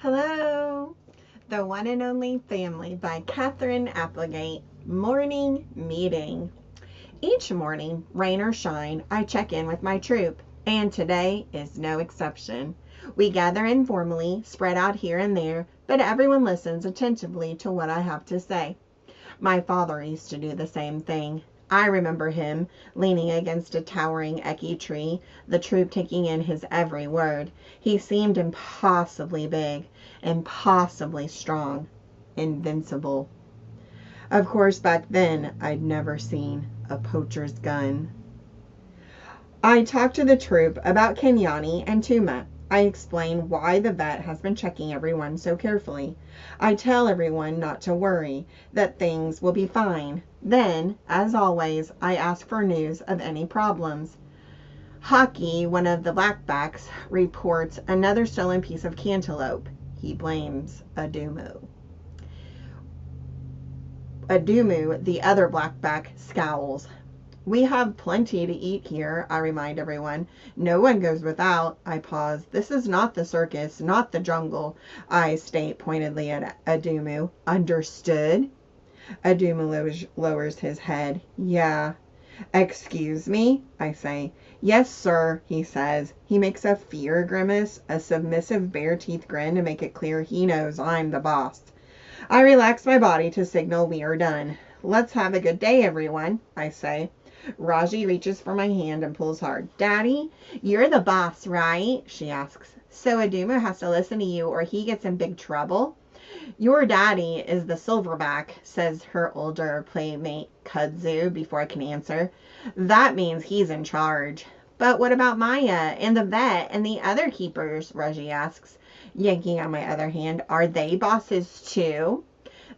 Hello, The One and Only Family by Catherine Applegate. Morning Meeting. Each morning, rain or shine, I check in with my troop, and today is no exception. We gather informally, spread out here and there, but everyone listens attentively to what I have to say. My father used to do the same thing. I remember him leaning against a towering eki tree, the troop taking in his every word. He seemed impossibly big, impossibly strong, invincible. Of course, back then, I'd never seen a poacher's gun. I talked to the troop about Kenyani and Tuma. I explain why the vet has been checking everyone so carefully. I tell everyone not to worry, that things will be fine. Then, as always, I ask for news of any problems. Hockey, one of the blackbacks, reports another stolen piece of cantaloupe. He blames Adumu. Adumu, the other blackback, scowls. We have plenty to eat here, I remind everyone. No one goes without. I pause. This is not the circus, not the jungle, I state pointedly at Adumu. Understood? Adumu lowers his head. Yeah. Excuse me, I say. Yes, sir, he says. He makes a fear grimace, a submissive bare teeth grin to make it clear he knows I'm the boss. I relax my body to signal we are done. Let's have a good day, everyone, I say. Rajie reaches for my hand and pulls hard. Daddy, you're the boss, right? She asks. So Aduma has to listen to you or he gets in big trouble? Your daddy is the silverback, says her older playmate Kudzu before I can answer. That means he's in charge. But what about Maya and the vet and the other keepers? Rajie asks, yanking on my other hand. Are they bosses too?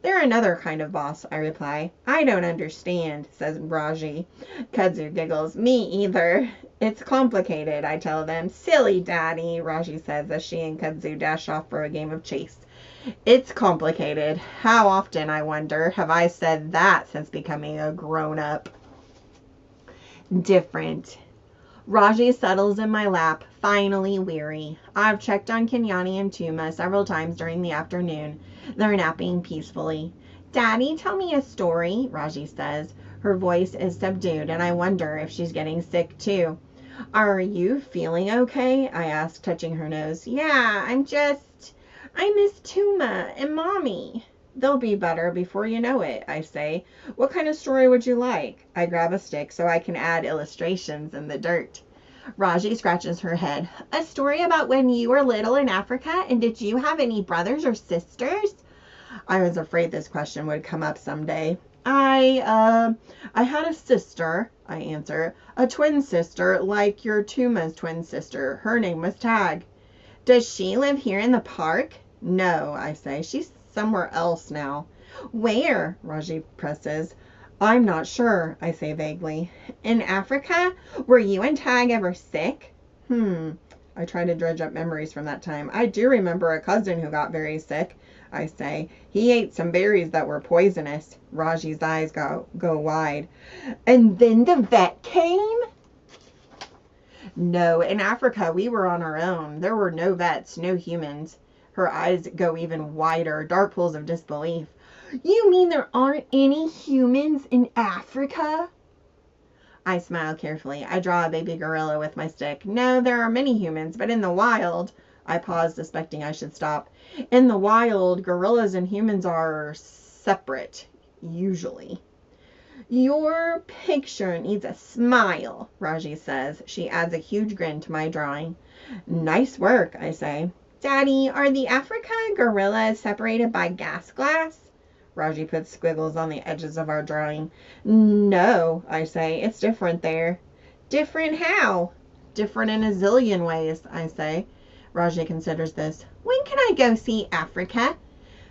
They're another kind of boss, I reply. I don't understand, says Rajie. Kudzu giggles. Me either. It's complicated, I tell them. Silly daddy, Rajie says as she and Kudzu dash off for a game of chase. It's complicated. How often, I wonder, have I said that since becoming a grown-up? Different. Rajie settles in my lap, finally weary. I've checked on Kenyani and Tuma several times during the afternoon. They're napping peacefully. Daddy, tell me a story, Rajie says. Her voice is subdued, and I wonder if she's getting sick too. Are you feeling okay? I ask, touching her nose. Yeah, I miss Tuma and Mommy. They'll be better before you know it, I say. What kind of story would you like? I grab a stick so I can add illustrations in the dirt. Rajie scratches her head. A story about when you were little in Africa, and did you have any brothers or sisters? I was afraid this question would come up someday. I had a sister, I answer. A twin sister, like your Tuma's twin sister. Her name was Tag. Does she live here in the park? No, I say. She's somewhere else now. Where? Rajie presses. I'm not sure, I say vaguely. In Africa? Were you and Tag ever sick? I try to dredge up memories from that time. I do remember a cousin who got very sick, I say. He ate some berries that were poisonous. Rajie's eyes go wide. And then the vet came? No, in Africa we were on our own. There were no vets, no humans. Her eyes go even wider, dark pools of disbelief. You mean there aren't any humans in Africa? I smile carefully. I draw a baby gorilla with my stick. No, there are many humans, but in the wild... I pause, suspecting I should stop. In the wild, gorillas and humans are separate, usually. Your picture needs a smile, Rajie says. She adds a huge grin to my drawing. Nice work, I say. Daddy, are the Africa gorillas separated by gas glass? Rajie puts squiggles on the edges of our drawing. No, I say. It's different there. Different how? Different in a zillion ways, I say. Rajie considers this. When can I go see Africa?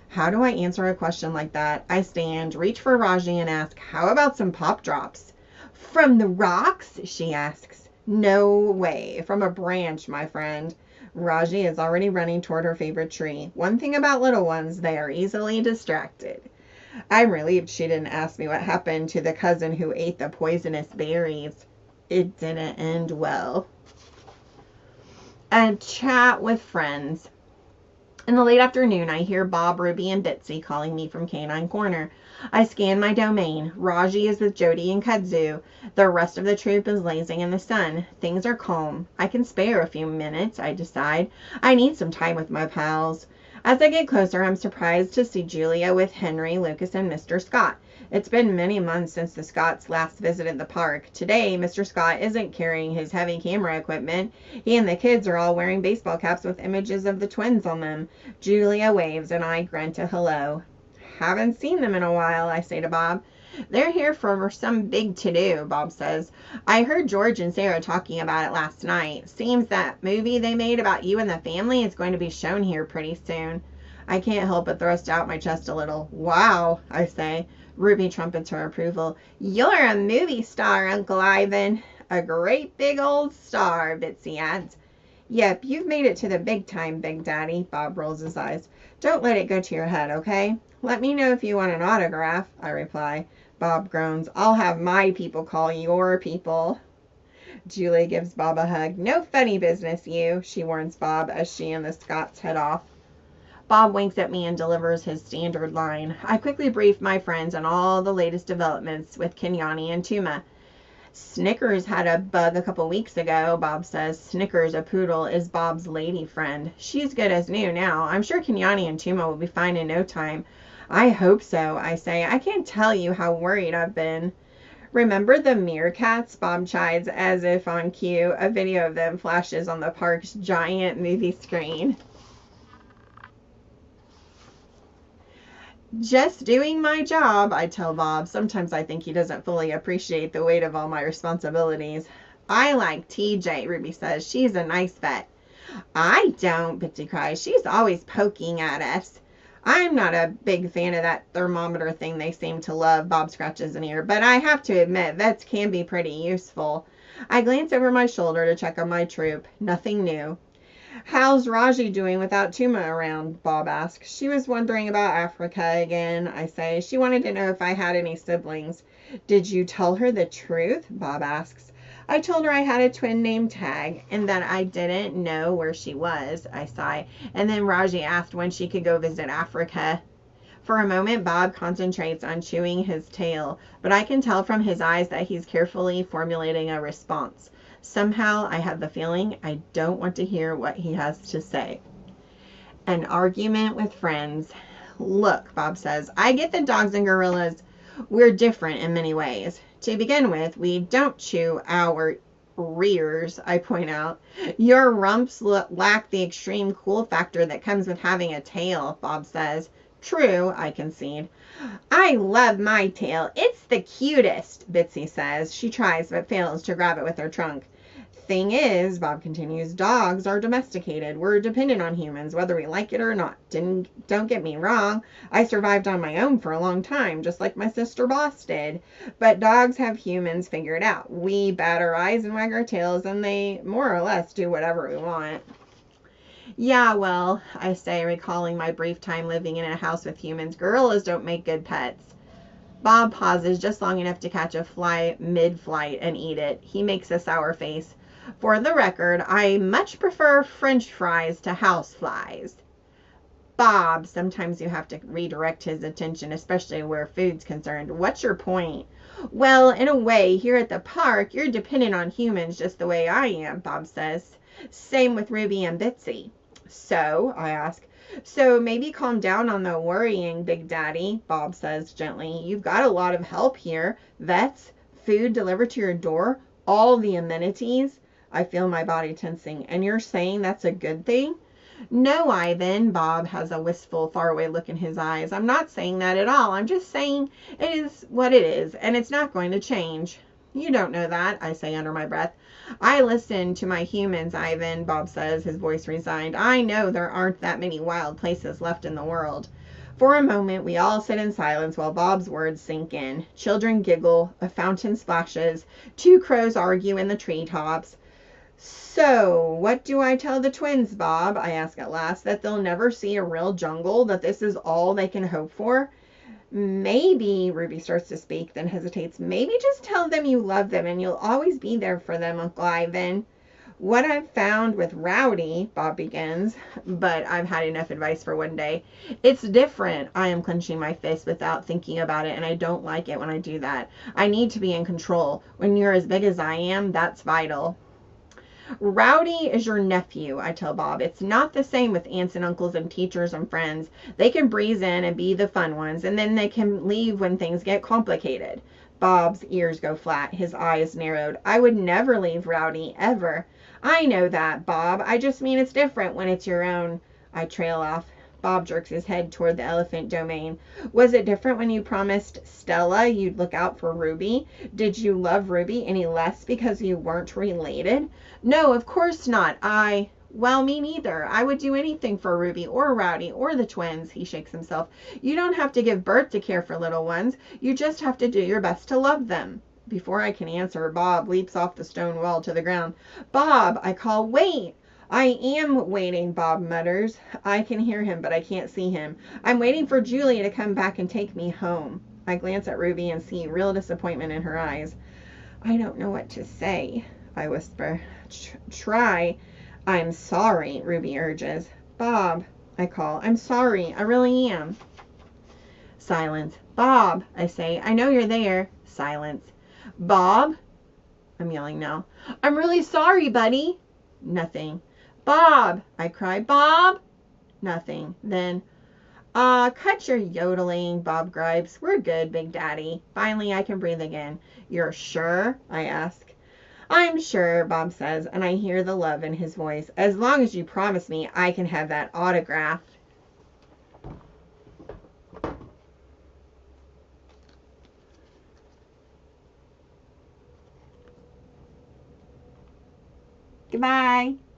How do I answer a question like that? I stand, reach for Rajie and ask, how about some pop drops? From the rocks? She asks. No way. From a branch, my friend. Rajie is already running toward her favorite tree. One thing about little ones, they are easily distracted. I'm relieved she didn't ask me what happened to the cousin who ate the poisonous berries. It didn't end well. A chat with friends. In the late afternoon, I hear Bob, Ruby, and Bitsy calling me from Canine Corner. I scan my domain. Rajie is with Jody and Kudzu. The rest of the troop is lazing in the sun. Things are calm. I can spare a few minutes, I decide. I need some time with my pals. As I get closer, I'm surprised to see Julia with Henry, Lucas, and Mr. Scott. It's been many months since the Scotts last visited the park. Today, Mr. Scott isn't carrying his heavy camera equipment. He and the kids are all wearing baseball caps with images of the twins on them. Julia waves and I grunt a hello. Haven't seen them in a while, I say to Bob. They're here for some big to-do, Bob says. I heard George and Sarah talking about it last night. Seems that movie they made about you and the family is going to be shown here pretty soon. I can't help but thrust out my chest a little. Wow, I say. Ruby trumpets her approval. You're a movie star, Uncle Ivan. A great big old star, Bitsy adds. Yep, you've made it to the big time, Big Daddy, Bob rolls his eyes. Don't let it go to your head, okay? Let me know if you want an autograph, I reply. Bob groans. I'll have my people call your people. Julie gives Bob a hug. No funny business, you, she warns Bob as she and the Scotts head off. Bob winks at me and delivers his standard line. I quickly brief my friends on all the latest developments with Kenyani and Tuma. Snickers had a bug a couple weeks ago, Bob says. Snickers, a poodle, is Bob's lady friend. She's good as new now. I'm sure Kenyani and Tuma will be fine in no time. I hope so, I say. I can't tell you how worried I've been. Remember the meerkats? Bob chides as if on cue. A video of them flashes on the park's giant movie screen. Just doing my job, I tell Bob. Sometimes I think he doesn't fully appreciate the weight of all my responsibilities. I like TJ, Ruby says. She's a nice vet. I don't, Bitsy cries. She's always poking at us. I'm not a big fan of that thermometer thing they seem to love, Bob scratches an ear, but I have to admit, vets can be pretty useful. I glance over my shoulder to check on my troop. Nothing new. How's Rajie doing without Tuma around? Bob asks. She was wondering about Africa again, I say. She wanted to know if I had any siblings. Did you tell her the truth? Bob asks. I told her I had a twin named Tag and that I didn't know where she was, I sigh. And then Rajie asked when she could go visit Africa. For a moment, Bob concentrates on chewing his tail, but I can tell from his eyes that he's carefully formulating a response. Somehow, I have the feeling I don't want to hear what he has to say. An argument with friends. Look, Bob says, I get the dogs and gorillas. We're different in many ways. To begin with, we don't chew our rears, I point out. Your rumps lack the extreme cool factor that comes with having a tail, Bob says. True, I concede. I love my tail. It's the cutest, Bitsy says. She tries but fails to grab it with her trunk. Thing is, Bob continues, dogs are domesticated. We're dependent on humans, whether we like it or not. Don't get me wrong. I survived on my own for a long time, just like my sister Boss did. But dogs have humans figured out. We bat our eyes and wag our tails, and they more or less do whatever we want. Yeah, well, I say, recalling my brief time living in a house with humans. Gorillas don't make good pets. Bob pauses just long enough to catch a fly mid-flight and eat it. He makes a sour face. For the record, I much prefer French fries to house flies. Bob, sometimes you have to redirect his attention, especially where food's concerned. What's your point? Well, in a way, here at the park, you're dependent on humans just the way I am, Bob says. Same with Ruby and Bitsy. So, I ask. So maybe calm down on the worrying, Big Daddy, Bob says gently. You've got a lot of help here. Vets, food delivered to your door, all the amenities. I feel my body tensing. And you're saying that's a good thing? No, Ivan. Bob has a wistful, faraway look in his eyes. I'm not saying that at all. I'm just saying it is what it is, and it's not going to change. You don't know that, I say under my breath. I listen to my humans, Ivan, Bob says, his voice resigned. I know there aren't that many wild places left in the world. For a moment, we all sit in silence while Bob's words sink in. Children giggle, a fountain splashes, two crows argue in the treetops. So, what do I tell the twins, Bob? I ask at last. That they'll never see a real jungle? That this is all they can hope for? Maybe, Ruby starts to speak, then hesitates. Maybe just tell them you love them and you'll always be there for them, Uncle Ivan. What I've found with Rowdy, Bob begins, but I've had enough advice for one day. It's different. I am clenching my fist without thinking about it, and I don't like it when I do that. I need to be in control. When you're as big as I am, that's vital. Rowdy is your nephew, I tell Bob. It's not the same with aunts and uncles and teachers and friends. They can breeze in and be the fun ones, and then they can leave when things get complicated. Bob's ears go flat, his eyes narrowed. I would never leave Rowdy, ever. I know that, Bob. I just mean it's different when it's your own. I trail off. Bob jerks his head toward the elephant domain. Was it different when you promised Stella you'd look out for Ruby? Did you love Ruby any less because you weren't related? No, of course not. Well, me neither. I would do anything for Ruby or Rowdy or the twins. He shakes himself. You don't have to give birth to care for little ones. You just have to do your best to love them. Before I can answer, Bob leaps off the stone wall to the ground. Bob, I call, wait! I am waiting, Bob mutters. I can hear him, but I can't see him. I'm waiting for Julia to come back and take me home. I glance at Ruby and see real disappointment in her eyes. I don't know what to say, I whisper. Try. I'm sorry, Ruby urges. Bob, I call. I'm sorry. I really am. Silence. Bob, I say. I know you're there. Silence. Bob? I'm yelling now. I'm really sorry, buddy. Nothing. Bob, I cry. Bob? Nothing. Then, cut your yodeling, Bob gripes. We're good, Big Daddy. Finally, I can breathe again. You're sure? I ask. I'm sure, Bob says, and I hear the love in his voice. As long as you promise me I can have that autograph. Goodbye.